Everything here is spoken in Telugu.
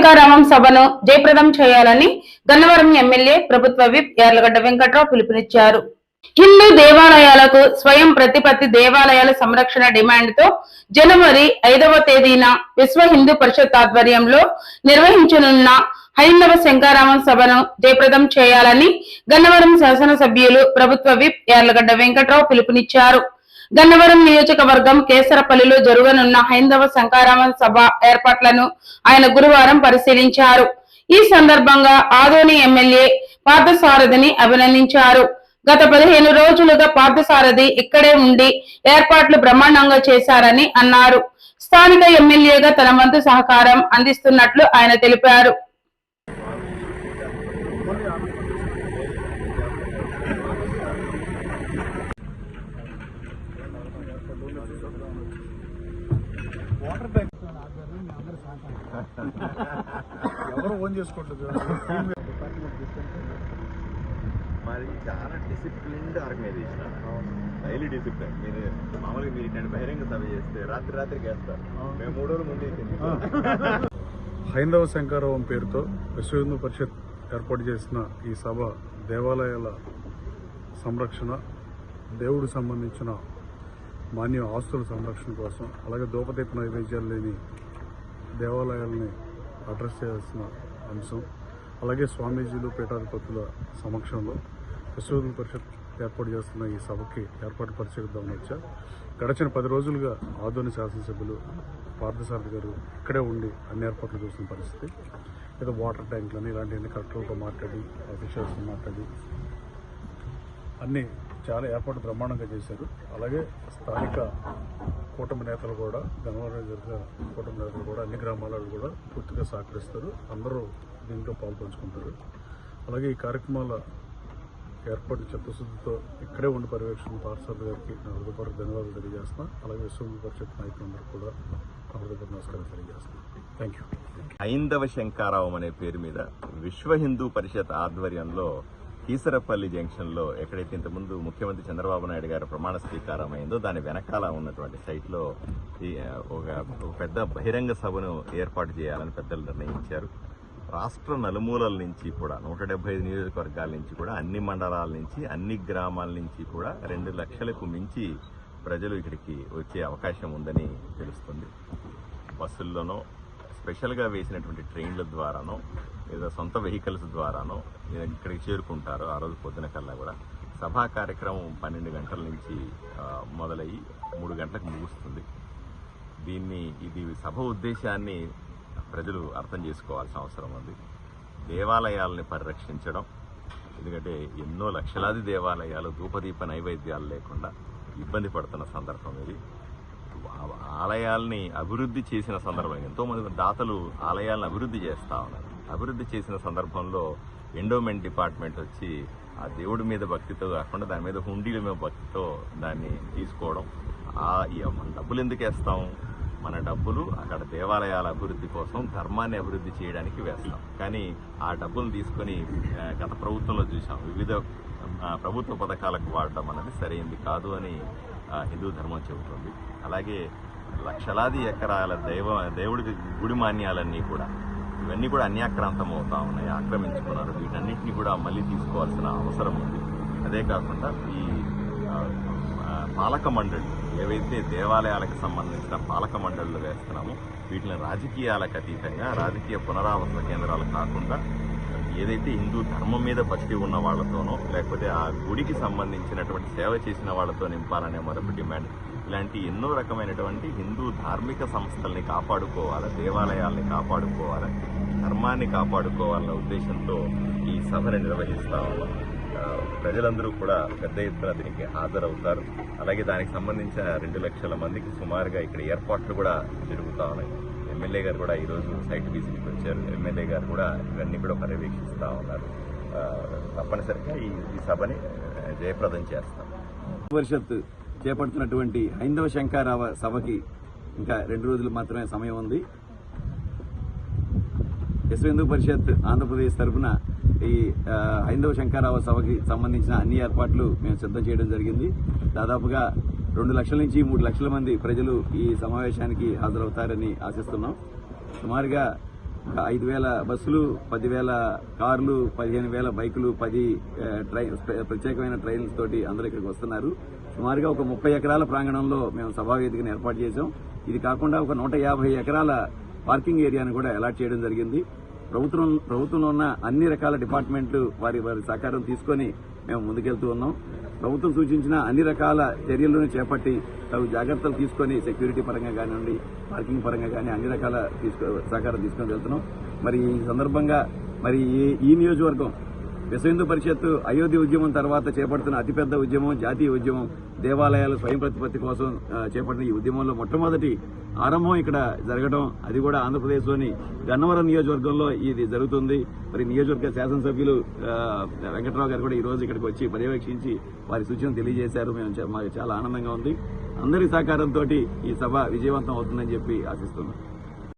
శంకారామం సభను జయప్రదం చేయాలని గన్నవరం ఎమ్మెల్యే ప్రభుత్వ విప్ యార్లగడ్డ వెంకట్రావు పిలుపునిచ్చారు. హిందూ దేవాలయాలకు స్వయం ప్రతిపత్తి దేవాలయాల సంరక్షణ డిమాండ్తో జనవరి 5వ తేదీన విశ్వ హిందూ పరిషత్ ఆధ్వర్యంలో నిర్వహించనున్న హైందవ శంకారామం సభను జయప్రదం చేయాలని గన్నవరం శాసనసభ్యులు ప్రభుత్వ విప్ యార్లగడ్డ వెంకట్రావు పిలుపునిచ్చారు. గన్నవరం నియోజకవర్గం కేసరపల్లిలో జరగనున్న హైందవ శంకారామం సభ ఏర్పాట్లను ఆయన గురువారం పరిశీలించారు. ఈ సందర్భంగా ఆదోని ఎమ్మెల్యే పార్థసారథిని అభినందించారు. గత 15 రోజులుగా పార్థసారథి ఇక్కడే ఉండి ఏర్పాట్లు బ్రహ్మాండంగా చేశారని అన్నారు. స్థానిక ఎమ్మెల్యేగా తన వంతు సహకారం అందిస్తున్నట్లు ఆయన తెలిపారు. మరి చాలా డిసిప్లిన్డ్ ఆర్గనైజేషన్, హైలీ డిసిప్లిన్. మీరు మామూలుగా మీరు ఇట్లాంటి బహిరంగ సభ చేస్తే రాత్రికి వేస్తారు. మేము 3 రోజుల ముందే హైందవ శంకారావం పేరుతో విశ్వ హిందూ పరిషత్ ఏర్పాటు చేసిన ఈ సభ దేవాలయాల సంరక్షణ, దేవుడికి సంబంధించిన మాన్య ఆస్తుల సంరక్షణ కోసం, అలాగే దూపదీప నైవేద్యాలు లేని దేవాలయాలని అడ్రస్ చేయాల్సిన అంశం, అలాగే స్వామీజీలు పీఠాధిపతుల సమక్షంలో విశ్వ హిందూ పరిషత్ ఏర్పాటు చేస్తున్న ఈ సభకి ఏర్పాటు పరిచయిద్దామని వచ్చా. గడిచిన 10 రోజులుగా ఆదోని శాసనసభ్యులు పార్థసారథి గారు ఇక్కడే ఉండి అన్ని ఏర్పాట్లు చూసిన పరిస్థితి. ఏదో వాటర్ ట్యాంకులని ఇలాంటివన్నీ కలెక్టర్లతో మాట్లాడి, అఫీషియల్స్తో మాట్లాడి అన్నీ చాలా ఏర్పాటు బ్రహ్మాండంగా చేశారు. అలాగే స్థానిక కూటమి నేతలు కూడా, గన్నవరం జిల్లా కూటమి నేతలు కూడా అన్ని గ్రామాలలో కూడా పూర్తిగా సహకరిస్తారు. అందరూ దీంట్లో పాల్పంచుకుంటారు. అలాగే ఈ కార్యక్రమాల ఏర్పాటు చిత్తశుద్ధితో ఇక్కడే ఉండి పర్యవేక్షణ పార్థసారథి గారికి నా హృదయపూర్వక ధన్యవాదాలు తెలియజేస్తున్నాను. అలాగే విశ్వ హిందూ పరిషత్ నాయకులందరూ కూడా నా హృదయపూర్వక నమస్కారం తెలియజేస్తున్నాను. Thank you. హైందవ శంకారావం అనే పేరు మీద విశ్వ హిందూ పరిషత్ ఆధ్వర్యంలో కీసరపల్లి జంక్షన్లో ఎక్కడైతే ఇంతకుముందు ముఖ్యమంత్రి చంద్రబాబు నాయుడు గారు ప్రమాణ స్వీకారం అయిందో దాని వెనకాల ఉన్నటువంటి సైట్లో ఒక పెద్ద బహిరంగ సభను ఏర్పాటు చేయాలని పెద్దలు నిర్ణయించారు. రాష్ట్ర నలుమూలల నుంచి కూడా 175 నియోజకవర్గాల నుంచి కూడా, అన్ని మండలాల నుంచి, అన్ని గ్రామాల నుంచి కూడా 2 లక్షలకు మించి ప్రజలు ఇక్కడికి వచ్చే అవకాశం ఉందని తెలుస్తుంది. బస్సుల్లోనో, స్పెషల్గా వేసినటువంటి ట్రైన్ల ద్వారానో, లేదా సొంత వెహికల్స్ ద్వారానో ఇక్కడికి చేరుకుంటారు. ఆ రోజు పొద్దున కల్లా కూడా సభా కార్యక్రమం 12 గంటల నుంచి మొదలయ్యి 3 గంటలకు ముగుస్తుంది. ఇది సభ ఉద్దేశాన్ని ప్రజలు అర్థం చేసుకోవాల్సిన అవసరం ఉంది. దేవాలయాలని పరిరక్షించడం, ఎందుకంటే ఎన్నో లక్షలాది దేవాలయాలు ధూపదీప నైవేద్యాలు లేకుండా ఇబ్బంది పడుతున్న సందర్భం ఇది. ఆలయాల్ని అభివృద్ధి చేసిన సందర్భం, ఎంతోమంది దాతలు ఆలయాలను అభివృద్ధి చేస్తూ ఉన్నారు. అభివృద్ధి చేసిన సందర్భంలో ఎండోమెంట్ డిపార్ట్మెంట్ వచ్చి ఆ దేవుడి మీద భక్తితో కాకుండా దాని మీద హుండీల మీద భక్తితో దాన్ని తీసుకోవడం. మన డబ్బులు ఎందుకు వేస్తాం? మన డబ్బులు అక్కడ దేవాలయాల అభివృద్ధి కోసం, ధర్మాన్ని అభివృద్ధి చేయడానికి వేస్తాం. కానీ ఆ డబ్బులు తీసుకొని గత ప్రభుత్వంలో చూసాం, వివిధ ప్రభుత్వ పథకాలకు వాడడం అనేది సరైంది కాదు అని హిందూ ధర్మం చెబుతుంది. అలాగే లక్షలాది ఎకరాల దేవుడి గుడి మాన్యాలన్నీ కూడా, ఇవన్నీ కూడా అన్యాక్రాంతం అవుతా ఉన్నాయి, ఆక్రమించుకున్నారు. వీటన్నిటిని కూడా మళ్ళీ తీసుకోవాల్సిన అవసరం ఉంది. అదే కాకుండా ఈ పాలక మండళ్ళు, ఏవైతే దేవాలయాలకు సంబంధించిన పాలక మండళ్ళు వేస్తున్నామో వీటిని రాజకీయాలకు అతీతంగా, రాజకీయ పునరావాస కేంద్రాలు కాకుండా ఏదైతే హిందూ ధర్మం మీద భక్తి ఉన్న వాళ్లతోనో, లేకపోతే ఆ గుడికి సంబంధించినటువంటి సేవ చేసిన వాళ్లతో నింపాలనే మరొక డిమాండ్. ఇలాంటి ఎన్నో రకమైనటువంటి హిందూ ధార్మిక సంస్థల్ని కాపాడుకోవాలి, దేవాలయాల్ని కాపాడుకోవాలి, ధర్మాన్ని కాపాడుకోవాలన్న ఉద్దేశంతో ఈ సభను నిర్వహిస్తా ఉన్నాం. ప్రజలందరూ కూడా పెద్ద ఎత్తున దీనికి హాజరవుతారు. అలాగే దానికి సంబంధించిన 2 లక్షల మందికి సుమారుగా ఇక్కడ ఏర్పాట్లు కూడా జరుగుతూ ఉన్నాయి. ఎమ్మెల్యే గారు కూడా ఈరోజు సైట్ విజిట్కి వచ్చారు. ఎమ్మెల్యే గారు కూడా ఇవన్నీ కూడా పర్యవేక్షిస్తూ ఉన్నారు. తప్పనిసరిగా ఈ సభని జయప్రదం చేస్తాం. పరిషత్ చేపడుతున్నటువంటి హైందవ శంకారావ సభకి ఇంకా 2 రోజులు మాత్రమే సమయం ఉంది. విశ్వ హిందూ పరిషత్ ఆంధ్రప్రదేశ్ తరఫున ఈ హైందవ శంకారావ సభకి సంబంధించిన అన్ని ఏర్పాట్లు మేము సిద్ధం చేయడం జరిగింది. దాదాపుగా 2 లక్షల నుంచి 3 లక్షల మంది ప్రజలు ఈ సమావేశానికి హాజరవుతారని ఆశిస్తున్నాం. సుమారుగా 5,000 బస్సులు, 10,000 కార్లు, 15,000 బైకులు, 10 ప్రత్యేకమైన ట్రైన్స్ తోటి అందరూ ఇక్కడికి వస్తున్నారు. సుమారుగా ఒక 30 ఎకరాల ప్రాంగణంలో మేము సభావేదికను ఏర్పాటు చేశాం. ఇది కాకుండా ఒక 150 ఎకరాల పార్కింగ్ ఏరియాను కూడా అలాట్ చేయడం జరిగింది. ప్రభుత్వంలో ఉన్న అన్ని రకాల డిపార్ట్మెంట్లు వారి సహకారం తీసుకొని మేము ముందుకెళ్తూ ఉన్నాం. ప్రభుత్వం సూచించిన అన్ని రకాల చర్యలను చేపట్టి తగు జాగ్రత్తలు తీసుకొని సెక్యూరిటీ పరంగా కానివ్వండి, పార్కింగ్ పరంగా కానీ అన్ని రకాల సహకారం తీసుకొని వెళ్తున్నాం. మరి ఈ సందర్భంగా మరి ఈ నియోజకవర్గం విశ్వ హిందూ పరిషత్ అయోధ్య ఉద్యమం తర్వాత చేపడుతున్న అతిపెద్ద ఉద్యమం, జాతీయ ఉద్యమం, దేవాలయాల స్వయం ప్రతిపత్తి కోసం చేపట్టిన ఈ ఉద్యమంలో మొట్టమొదటి ఆరంభం ఇక్కడ జరగడం, అది కూడా ఆంధ్రప్రదేశ్లోని గన్నవరం నియోజకవర్గంలో ఇది జరుగుతుంది. మరి నియోజకవర్గ శాసనసభ్యులు వెంకట్రావు గారు కూడా ఈ రోజు ఇక్కడికి వచ్చి పర్యవేక్షించి వారి సూచనలు తెలియజేశారు. మాకు చాలా ఆనందంగా ఉంది. అందరి సహకారంతో ఈ సభ విజయవంతం అవుతుందని చెప్పి ఆశిస్తున్నాం.